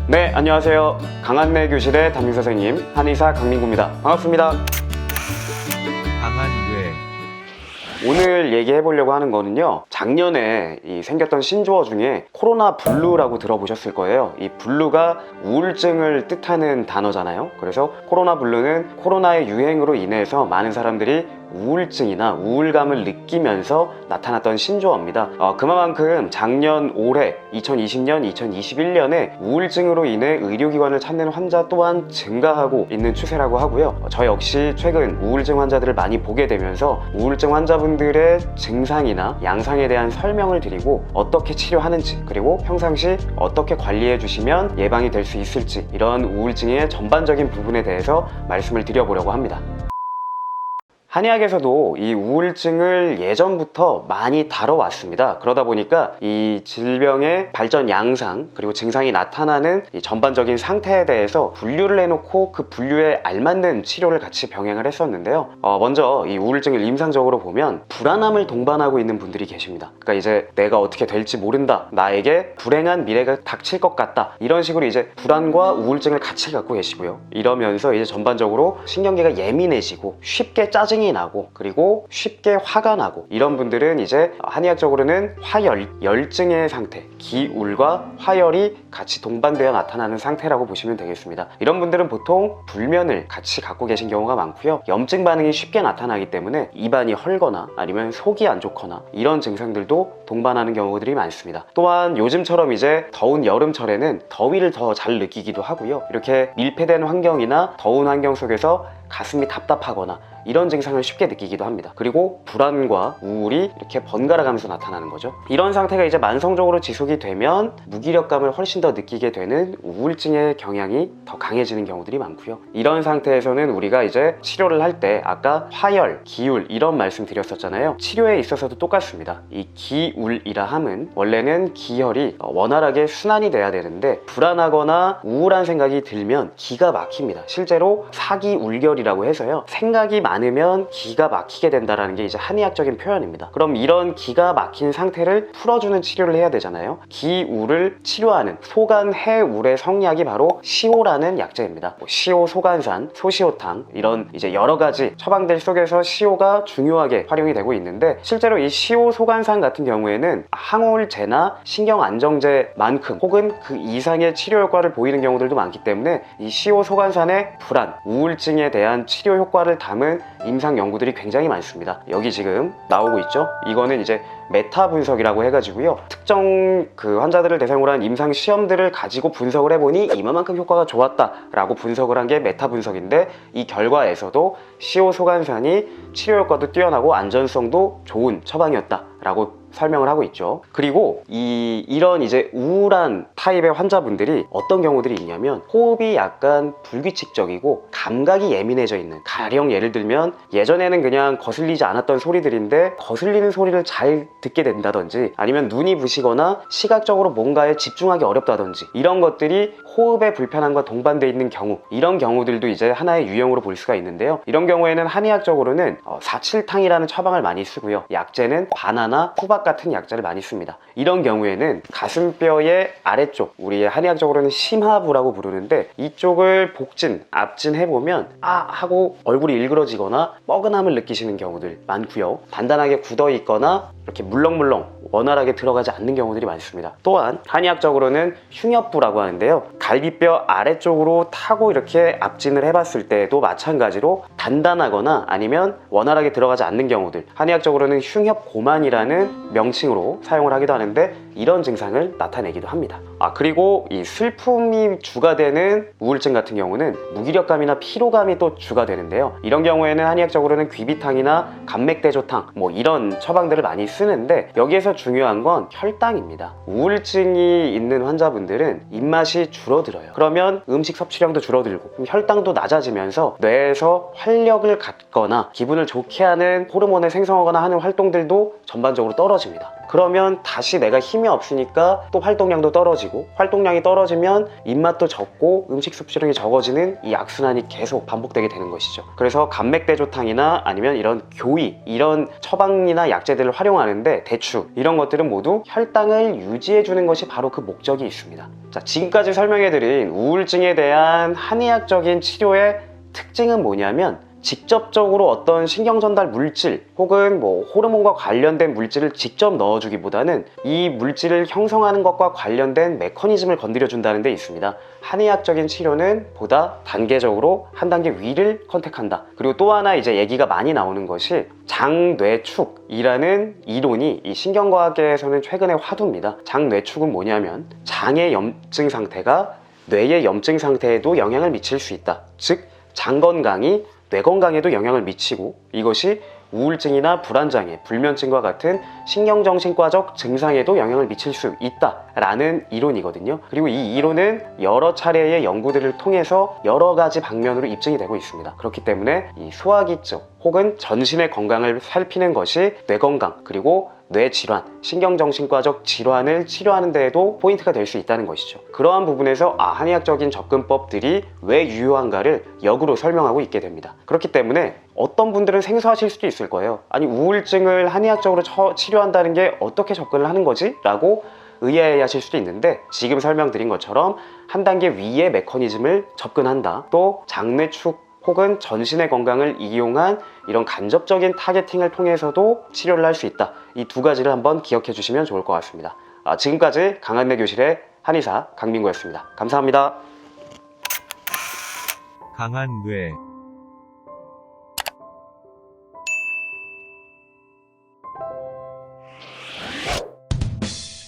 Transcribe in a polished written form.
네, 안녕하세요. 강한내 교실의 담임 선생님 한의사 강민구입니다. 반갑습니다. 강한뇌. 오늘 얘기해 보려고 하는 거는요, 작년에 생겼던 신조어 중에 코로나 블루라고 들어보셨을 거예요. 이 블루가 우울증을 뜻하는 단어잖아요. 그래서 코로나 블루는 코로나의 유행으로 인해서 많은 사람들이 우울증이나 우울감을 느끼면서 나타났던 신조어입니다. 그만큼 작년, 올해 2020년, 2021년에 우울증으로 인해 의료기관을 찾는 환자 또한 증가하고 있는 추세라고 하고요. 저 역시 최근 우울증 환자들을 많이 보게 되면서 우울증 환자분들의 증상이나 양상에 대한 설명을 드리고 어떻게 치료하는지, 그리고 평상시 어떻게 관리해 주시면 예방이 될 수 있을지, 이런 우울증의 전반적인 부분에 대해서 말씀을 드려보려고 합니다. 한의학에서도 이 우울증을 예전부터 많이 다뤄왔습니다. 그러다 보니까 이 질병의 발전 양상, 그리고 증상이 나타나는 이 전반적인 상태에 대해서 분류를 해놓고 그 분류에 알맞는 치료를 같이 병행을 했었는데요. 먼저 이 우울증을 임상적으로 보면 불안함을 동반하고 있는 분들이 계십니다. 그러니까 이제 내가 어떻게 될지 모른다, 나에게 불행한 미래가 닥칠 것 같다, 이런 식으로 이제 불안과 우울증을 같이 갖고 계시고요. 이러면서 이제 전반적으로 신경계가 예민해지고 쉽게 짜증이 나고, 그리고 쉽게 화가 나고, 이런 분들은 이제 한의학적으로는 열증의 상태, 기울과 화열이 같이 동반되어 나타나는 상태라고 보시면 되겠습니다. 이런 분들은 보통 불면을 같이 갖고 계신 경우가 많고요. 염증 반응이 쉽게 나타나기 때문에 입안이 헐거나 아니면 속이 안 좋거나 이런 증상들도 동반하는 경우들이 많습니다. 또한 요즘처럼 이제 더운 여름철에는 더위를 더 잘 느끼기도 하고요. 이렇게 밀폐된 환경이나 더운 환경 속에서 가슴이 답답하거나 이런 증상을 쉽게 느끼기도 합니다. 그리고 불안과 우울이 이렇게 번갈아 가면서 나타나는 거죠. 이런 상태가 이제 만성적으로 지속이 되면 무기력감을 훨씬 더 느끼게 되는 우울증의 경향이 더 강해지는 경우들이 많고요. 이런 상태에서는 우리가 이제 치료를 할 때 아까 화열, 기울 이런 말씀 드렸었잖아요. 치료에 있어서도 똑같습니다. 이 기울이라 함은 원래는 기혈이 원활하게 순환이 돼야 되는데 불안하거나 우울한 생각이 들면 기가 막힙니다. 실제로 사기울결이라고 해서요, 생각이 많으면 기가 막히게 된다는 게 이제 한의학적인 표현입니다. 그럼 이런 기가 막힌 상태를 풀어주는 치료를 해야 되잖아요. 기울을 치료하는 소간해울의 성약이 바로 시오라는 약재입니다. 시오 소간산, 소시오탕, 이런 이제 여러 가지 처방들 속에서 시오가 중요하게 활용이 되고 있는데, 실제로 이 시오 소간산 같은 경우에는 항우울제나 신경안정제만큼 혹은 그 이상의 치료 효과를 보이는 경우들도 많기 때문에 이 시오 소간산의 불안, 우울증에 대한 치료 효과를 담은 임상 연구들이 굉장히 많습니다. 여기 지금 나오고 있죠? 이거는 이제 메타 분석이라고 해가지고요, 특정 그 환자들을 대상으로 한 임상 시험들을 가지고 분석을 해보니 이만큼 효과가 좋았다라고 분석을 한 게 메타 분석인데, 이 결과에서도 시오소간산이 치료 효과도 뛰어나고 안전성도 좋은 처방이었다라고 설명을 하고 있죠. 그리고 이런 이제 우울한 타입의 환자분들이 어떤 경우들이 있냐면, 호흡이 약간 불규칙적이고 감각이 예민해져 있는, 가령 예를 들면 예전에는 그냥 거슬리지 않았던 소리들인데 거슬리는 소리를 잘 듣게 된다든지, 아니면 눈이 부시거나 시각적으로 뭔가에 집중하기 어렵다든지, 이런 것들이 호흡의 불편함과 동반되어 있는 경우, 이런 경우들도 이제 하나의 유형으로 볼 수가 있는데요. 이런 경우에는 한의학적으로는 사칠탕이라는 처방을 많이 쓰고요, 약재는 바나나, 호박 같은 약재를 많이 씁니다. 이런 경우에는 가슴뼈의 아래쪽, 우리 한의학적으로는 심하부라고 부르는데, 이쪽을 복진, 압진 해보면 아 하고 얼굴이 일그러지거나 뻐근함을 느끼시는 경우들 많고요. 단단하게 굳어 있거나 이렇게 물렁물렁 원활하게 들어가지 않는 경우들이 많습니다. 또한 한의학적으로는 흉엽부라고 하는데요, 갈비뼈 아래쪽으로 타고 이렇게 압진을 해봤을 때도 마찬가지로 단단하거나 아니면 원활하게 들어가지 않는 경우들, 한의학적으로는 흉엽고만이라는 명칭으로 사용을 하기도 하는데, 이런 증상을 나타내기도 합니다. 그리고 이 슬픔이 주가 되는 우울증 같은 경우는 무기력감이나 피로감이 또 주가 되는데요, 이런 경우에는 한의학적으로는 귀비탕이나 감맥대조탕 이런 처방들을 많이 쓰는데, 여기에서 중요한 건 혈당입니다. 우울증이 있는 환자분들은 입맛이 줄어들어요. 그러면 음식 섭취량도 줄어들고 그럼 혈당도 낮아지면서 뇌에서 활력을 갖거나 기분을 좋게 하는 호르몬을 생성하거나 하는 활동들도 전반적으로 떨어집니다. 그러면 다시 내가 힘이 없으니까 또 활동량도 떨어지고, 활동량이 떨어지면 입맛도 적고 음식 섭취량이 적어지는 이 악순환이 계속 반복되게 되는 것이죠. 그래서 감맥대조탕이나 아니면 이런 교이, 이런 처방이나 약재들을 활용하는데 대추, 이런 것들은 모두 혈당을 유지해주는 것이 바로 그 목적이 있습니다. 자, 지금까지 설명해드린 우울증에 대한 한의학적인 치료의 특징은 뭐냐면, 직접적으로 어떤 신경전달 물질 혹은 호르몬과 관련된 물질을 직접 넣어주기보다는 이 물질을 형성하는 것과 관련된 메커니즘을 건드려준다는 데 있습니다. 한의학적인 치료는 보다 단계적으로 한 단계 위를 컨택한다. 그리고 또 하나 이제 얘기가 많이 나오는 것이 장뇌축이라는 이론이 이 신경과학계에서는 최근에 화두입니다. 장뇌축은 뭐냐면, 장의 염증 상태가 뇌의 염증 상태에도 영향을 미칠 수 있다. 즉, 장 건강이 뇌 건강에도 영향을 미치고, 이것이 우울증이나 불안장애, 불면증과 같은 신경정신과적 증상에도 영향을 미칠 수 있다라는 이론이거든요. 그리고 이 이론은 여러 차례의 연구들을 통해서 여러 가지 방면으로 입증이 되고 있습니다. 그렇기 때문에 이 소화기 쪽 혹은 전신의 건강을 살피는 것이 뇌 건강, 그리고 뇌 질환, 신경정신과적 질환을 치료하는 데에도 포인트가 될 수 있다는 것이죠. 그러한 부분에서 한의학적인 접근법들이 왜 유효한가를 역으로 설명하고 있게 됩니다. 그렇기 때문에 어떤 분들은 생소하실 수도 있을 거예요. 아니, 우울증을 한의학적으로 치료한다는 게 어떻게 접근을 하는 거지? 라고 의아해하실 수도 있는데, 지금 설명드린 것처럼 한 단계 위의 메커니즘을 접근한다. 또 장뇌축 혹은 전신의 건강을 이용한 이런 간접적인 타겟팅을 통해서도 치료를 할 수 있다. 이 두 가지를 한번 기억해 주시면 좋을 것 같습니다. 지금까지 강한내 교실의 한의사 강민구였습니다. 감사합니다. 강한 뇌